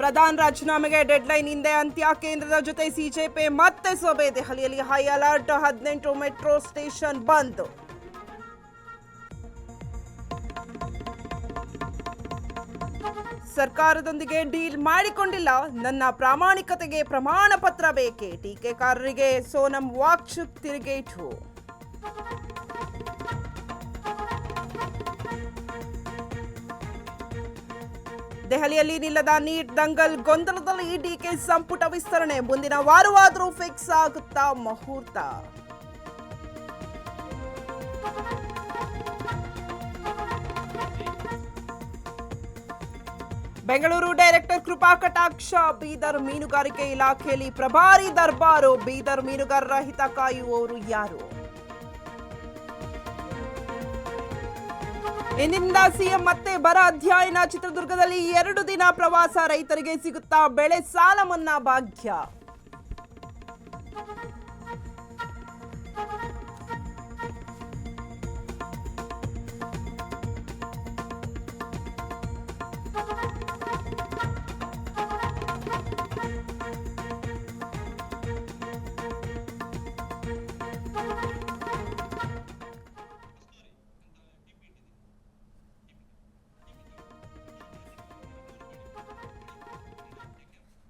ಪ್ರಧಾನ್ ರಾಜೀನಾಮೆಗೆ ಡೆಡ್ಲೈನ್ ಹಿಂದೆ ಅಂತ್ಯ. ಕೇಂದ್ರದ ಜೊತೆ ಸಿಜೆಪಿ ಮತ್ತೆ ಸಭೆ. ದೆಹಲಿಯಲ್ಲಿ ಹೈ ಅಲರ್ಟ್. 18 ಮೆಟ್ರೋ ಸ್ಟೇಷನ್ ಬಂದ್. ಸರ್ಕಾರದೊಂದಿಗೆ ಡೀಲ್ ಮಾಡಿಕೊಂಡಿಲ್ಲ. ನನ್ನ ಪ್ರಾಮಾಣಿಕತೆಗೆ ಪ್ರಮಾಣ ಪತ್ರ ಬೇಕೆ. ಟೀಕೆಕಾರರಿಗೆ ಸೋನಂ ವಾಕ್ಚುಕ್ ತಿರುಗೇಟು. ದೆಹಲಿಯಲ್ಲಿ ನಿಲ್ಲದ ನೀಟ್ ದಂಗಲ್ ಗೊಂದಲದಲ್ಲಿ ಡಿಕೆ ಸಂಪುಟ ವಿಸ್ತರಣೆ. ಮುಂದಿನ ವಾರವಾದರೂ ಫಿಕ್ಸ್ ಆಗುತ್ತಾ ಮುಹೂರ್ತ? ಬೆಂಗಳೂರು ಡೈರೆಕ್ಟರ್ ಕೃಪಾ ಕಟಾಕ್ಷ. ಬೀದರ್ ಮೀನುಗಾರಿಕೆ ಇಲಾಖೆಯಲ್ಲಿ ಪ್ರಭಾರಿ ದರ್ಬಾರು. ಬೀದರ್ ಮೀನುಗಾರರ ಹಿತ ಕಾಯುವವರು ಯಾರು? ಇಂದಿನಿಂದ ಸಿಎಂ ಮತ್ತೆ ಬರ ಅಧ್ಯಯನ. ಚಿತ್ರದುರ್ಗದಲ್ಲಿ 2 ದಿನ ಪ್ರವಾಸ. ರೈತರಿಗೆ ಸಿಗುತ್ತಾ ಬೆಳೆ ಸಾಲ ಮನ್ನಾ ಭಾಗ್ಯ?